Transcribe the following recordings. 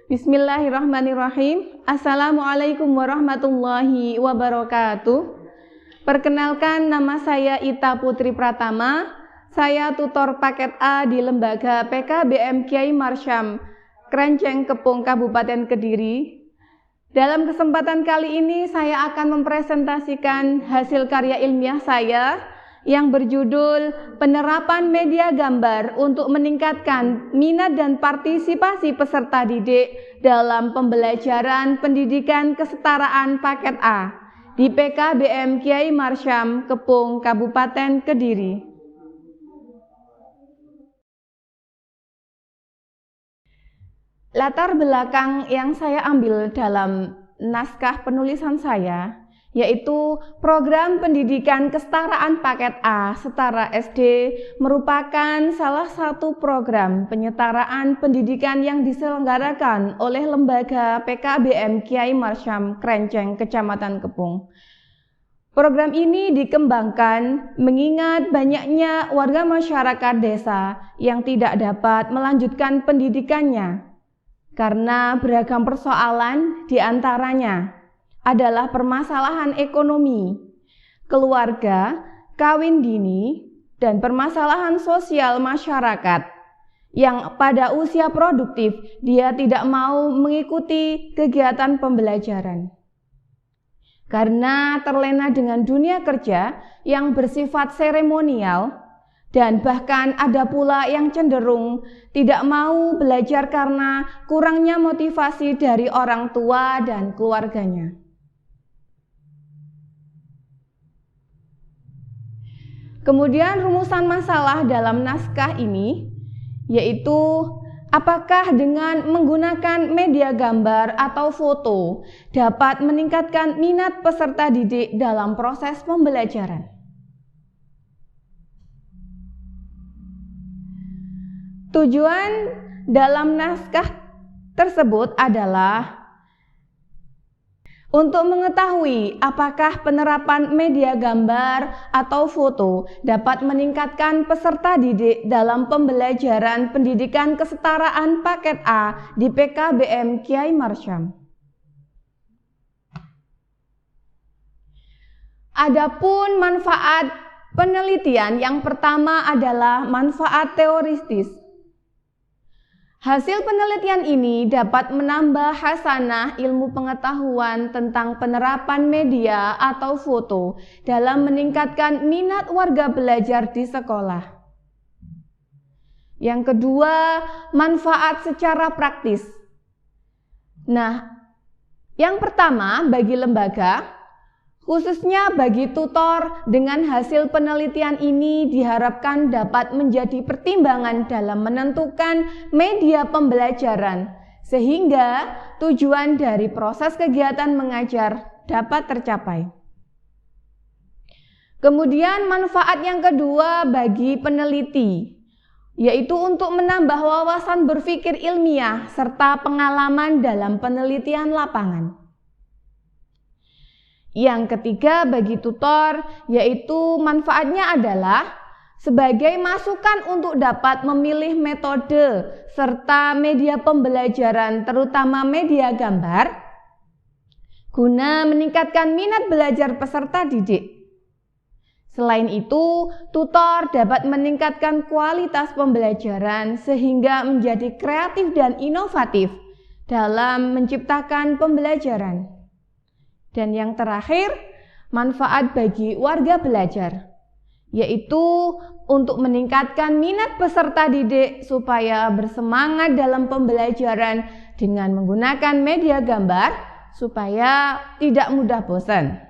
Bismillahirrahmanirrahim. Assalamualaikum warahmatullahi wabarakatuh. Perkenalkan, nama saya Ita Putri Pratama. Saya tutor paket A di Lembaga PKBM Kiai Marsyam, Krenceng Kepung, Kabupaten Kediri. Dalam kesempatan kali ini saya akan mempresentasikan hasil karya ilmiah saya yang berjudul Penerapan Media Gambar untuk Meningkatkan Minat dan Partisipasi Peserta Didik dalam Pembelajaran Pendidikan Kesetaraan Paket A di PKBM Kiai Marsyam, Kepung, Kabupaten Kediri. Latar belakang yang saya ambil dalam naskah penulisan saya yaitu program pendidikan kesetaraan paket A setara SD merupakan salah satu program penyetaraan pendidikan yang diselenggarakan oleh lembaga PKBM Kiai Marsyam Krenceng, Kecamatan Kepung. Program ini dikembangkan mengingat banyaknya warga masyarakat desa yang tidak dapat melanjutkan pendidikannya karena beragam persoalan, diantaranya adalah permasalahan ekonomi, keluarga, kawin dini, dan permasalahan sosial masyarakat yang pada usia produktif dia tidak mau mengikuti kegiatan pembelajaran. Karena terlena dengan dunia kerja yang bersifat seremonial dan bahkan ada pula yang cenderung tidak mau belajar karena kurangnya motivasi dari orang tua dan keluarganya. Kemudian rumusan masalah dalam naskah ini yaitu apakah dengan menggunakan media gambar atau foto dapat meningkatkan minat peserta didik dalam proses pembelajaran. Tujuan dalam naskah tersebut adalah untuk mengetahui apakah penerapan media gambar atau foto dapat meningkatkan peserta didik dalam pembelajaran pendidikan kesetaraan paket A di PKBM Kiai Marsyam. Adapun manfaat penelitian yang pertama adalah manfaat teoritis. Hasil penelitian ini dapat menambah hasanah ilmu pengetahuan tentang penerapan media atau foto dalam meningkatkan minat warga belajar di sekolah. Yang kedua, manfaat secara praktis. Nah, yang pertama bagi lembaga, khususnya bagi tutor, dengan hasil penelitian ini diharapkan dapat menjadi pertimbangan dalam menentukan media pembelajaran, sehingga tujuan dari proses kegiatan mengajar dapat tercapai. Kemudian manfaat yang kedua bagi peneliti, yaitu untuk menambah wawasan berpikir ilmiah serta pengalaman dalam penelitian lapangan. Yang ketiga bagi tutor, yaitu manfaatnya adalah sebagai masukan untuk dapat memilih metode serta media pembelajaran, terutama media gambar, guna meningkatkan minat belajar peserta didik. Selain itu, tutor dapat meningkatkan kualitas pembelajaran sehingga menjadi kreatif dan inovatif dalam menciptakan pembelajaran. Dan yang terakhir, manfaat bagi warga belajar, yaitu untuk meningkatkan minat peserta didik supaya bersemangat dalam pembelajaran dengan menggunakan media gambar supaya tidak mudah bosan.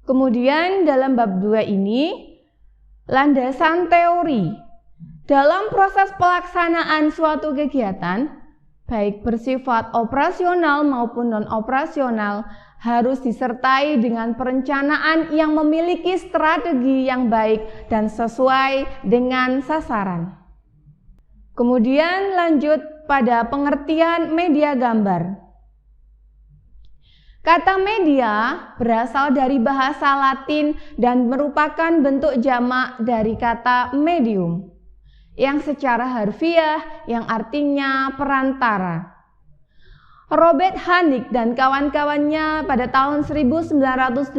Kemudian dalam bab 2 ini, landasan teori. Dalam proses pelaksanaan suatu kegiatan, baik bersifat operasional maupun non-operasional, harus disertai dengan perencanaan yang memiliki strategi yang baik dan sesuai dengan sasaran. Kemudian lanjut pada pengertian media gambar. Kata media berasal dari bahasa Latin dan merupakan bentuk jamak dari kata medium, yang secara harfiah yang artinya perantara. Robert Hanig dan kawan-kawannya pada tahun 1986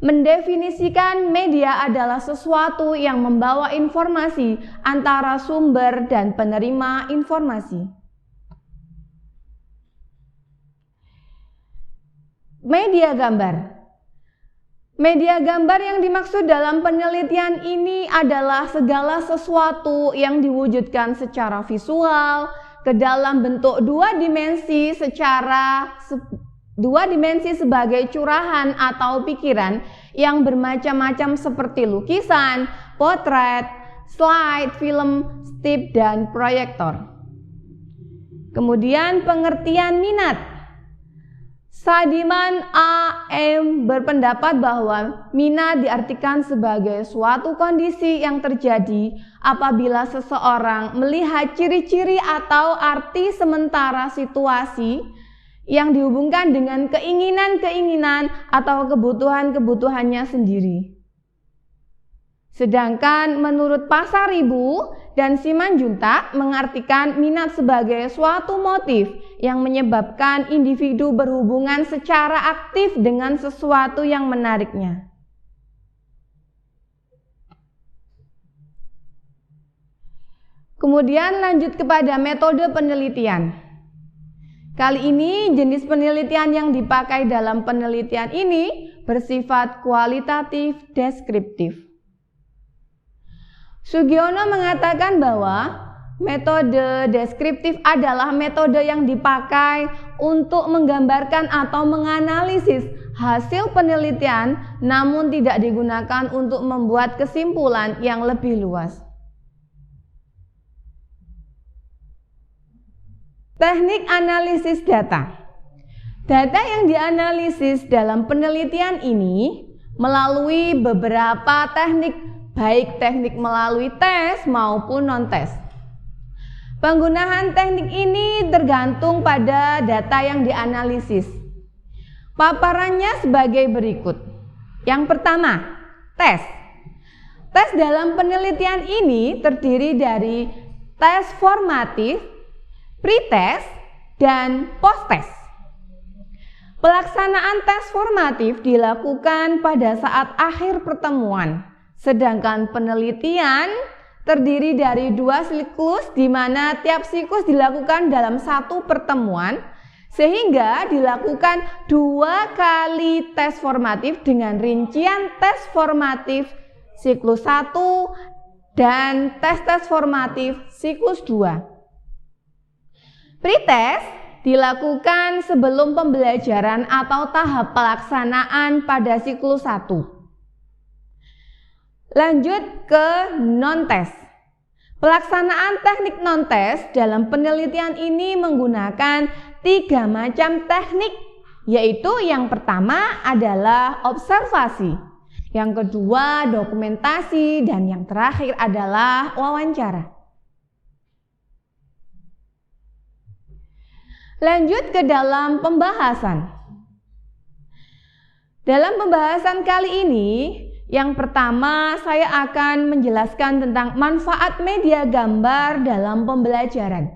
mendefinisikan media adalah sesuatu yang membawa informasi antara sumber dan penerima informasi. Media gambar. Media gambar yang dimaksud dalam penelitian ini adalah segala sesuatu yang diwujudkan secara visual ke dalam bentuk dua dimensi sebagai curahan atau pikiran yang bermacam-macam seperti lukisan, potret, slide, film, strip, dan proyektor. Kemudian pengertian minat. Sadiman A.M. berpendapat bahwa minat diartikan sebagai suatu kondisi yang terjadi apabila seseorang melihat ciri-ciri atau arti sementara situasi yang dihubungkan dengan keinginan-keinginan atau kebutuhan-kebutuhannya sendiri. Sedangkan menurut Pasaribu dan Simanjuntak mengartikan minat sebagai suatu motif yang menyebabkan individu berhubungan secara aktif dengan sesuatu yang menariknya. Kemudian lanjut kepada metode penelitian. Kali ini jenis penelitian yang dipakai dalam penelitian ini bersifat kualitatif deskriptif. Sugiono mengatakan bahwa metode deskriptif adalah metode yang dipakai untuk menggambarkan atau menganalisis hasil penelitian namun tidak digunakan untuk membuat kesimpulan yang lebih luas. Teknik analisis data. Data yang dianalisis dalam penelitian ini melalui beberapa teknik, baik teknik melalui tes maupun non-tes. Penggunaan teknik ini tergantung pada data yang dianalisis. Paparannya sebagai berikut. Yang pertama, tes. Tes dalam penelitian ini terdiri dari tes formatif, pretest, dan posttest. Pelaksanaan tes formatif dilakukan pada saat akhir pertemuan, sedangkan penelitian terdiri dari 2 siklus di mana tiap siklus dilakukan dalam satu pertemuan, sehingga dilakukan 2 kali tes formatif dengan rincian tes formatif siklus 1 dan tes formatif siklus 2. Pretest dilakukan sebelum pembelajaran atau tahap pelaksanaan pada siklus 1. Lanjut ke non-tes. Pelaksanaan teknik non-tes dalam penelitian ini menggunakan 3 macam teknik, yaitu yang pertama adalah observasi, yang kedua dokumentasi, dan yang terakhir adalah wawancara. Lanjut ke dalam pembahasan. Dalam pembahasan kali ini, yang pertama saya akan menjelaskan tentang manfaat media gambar dalam pembelajaran.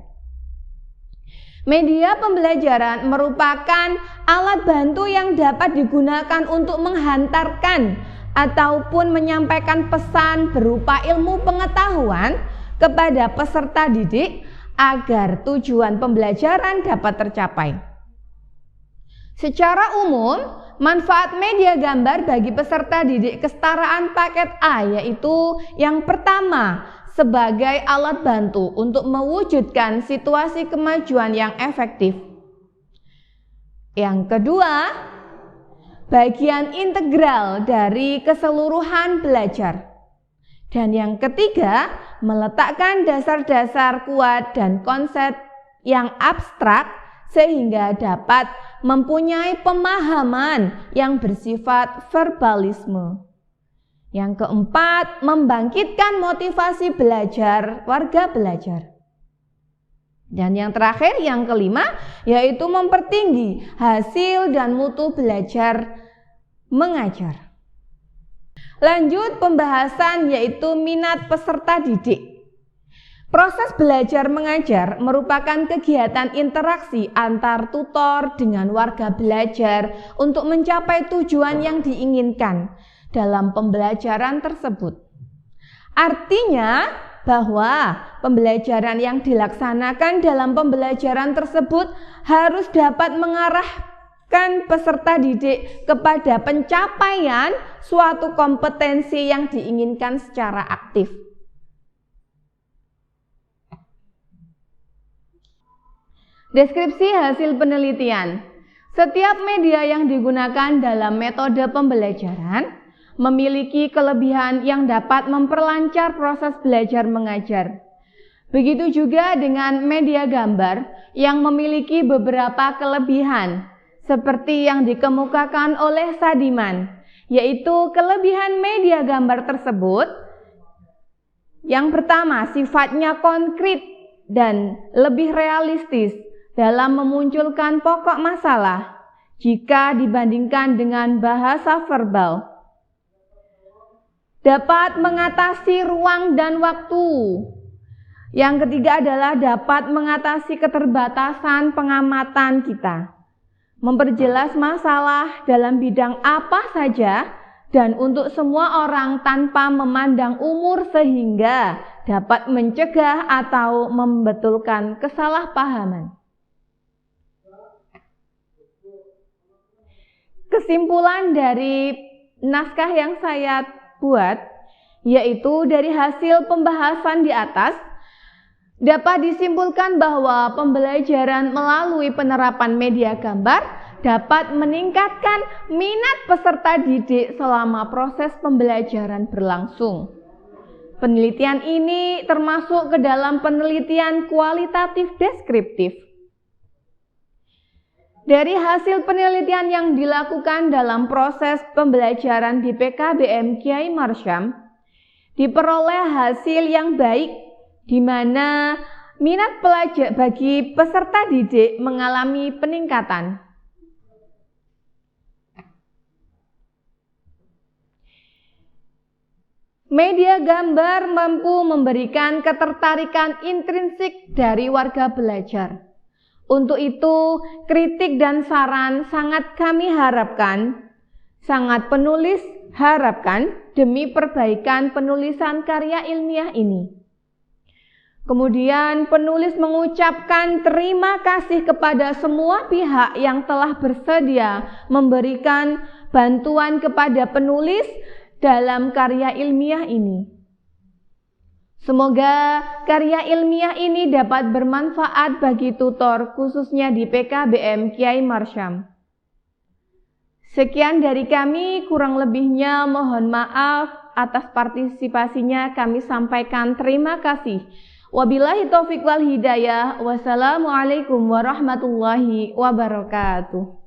Media pembelajaran merupakan alat bantu yang dapat digunakan untuk menghantarkan ataupun menyampaikan pesan berupa ilmu pengetahuan kepada peserta didik agar tujuan pembelajaran dapat tercapai. Secara umum, manfaat media gambar bagi peserta didik kesetaraan paket A yaitu yang pertama, sebagai alat bantu untuk mewujudkan situasi kemajuan yang efektif. Yang kedua, bagian integral dari keseluruhan belajar. Dan yang ketiga, meletakkan dasar-dasar kuat dan konsep yang abstrak sehingga dapat mempunyai pemahaman yang bersifat verbalisme. Yang keempat, membangkitkan motivasi belajar warga belajar. Dan yang terakhir, yang kelima, yaitu mempertinggi hasil dan mutu belajar mengajar. Lanjut pembahasan yaitu minat peserta didik. Proses belajar mengajar merupakan kegiatan interaksi antar tutor dengan warga belajar untuk mencapai tujuan yang diinginkan dalam pembelajaran tersebut. Artinya bahwa pembelajaran yang dilaksanakan dalam pembelajaran tersebut harus dapat mengarahkan peserta didik kepada pencapaian suatu kompetensi yang diinginkan secara aktif. Deskripsi hasil penelitian. Setiap media yang digunakan dalam metode pembelajaran memiliki kelebihan yang dapat memperlancar proses belajar mengajar. Begitu juga dengan media gambar yang memiliki beberapa kelebihan, seperti yang dikemukakan oleh Sadiman, yaitu kelebihan media gambar tersebut. Yang pertama, sifatnya konkret dan lebih realistis dalam memunculkan pokok masalah jika dibandingkan dengan bahasa verbal. Dapat mengatasi ruang dan waktu. Yang ketiga adalah dapat mengatasi keterbatasan pengamatan kita. Memperjelas masalah dalam bidang apa saja dan untuk semua orang tanpa memandang umur sehingga dapat mencegah atau membetulkan kesalahpahaman. Kesimpulan dari naskah yang saya buat, yaitu dari hasil pembahasan di atas, dapat disimpulkan bahwa pembelajaran melalui penerapan media gambar dapat meningkatkan minat peserta didik selama proses pembelajaran berlangsung. Penelitian ini termasuk ke dalam penelitian kualitatif deskriptif. Dari hasil penelitian yang dilakukan dalam proses pembelajaran di PKBM Kiai Marsyam, diperoleh hasil yang baik di mana minat pelajar bagi peserta didik mengalami peningkatan. Media gambar mampu memberikan ketertarikan intrinsik dari warga belajar. Untuk itu, kritik dan saran sangat kami harapkan, sangat penulis harapkan demi perbaikan penulisan karya ilmiah ini. Kemudian penulis mengucapkan terima kasih kepada semua pihak yang telah bersedia memberikan bantuan kepada penulis dalam karya ilmiah ini. Semoga karya ilmiah ini dapat bermanfaat bagi tutor khususnya di PKBM Kiai Marsyam. Sekian dari kami, kurang lebihnya mohon maaf atas partisipasinya kami sampaikan terima kasih. Wabillahi taufiq wal hidayah. Wassalamualaikum warahmatullahi wabarakatuh.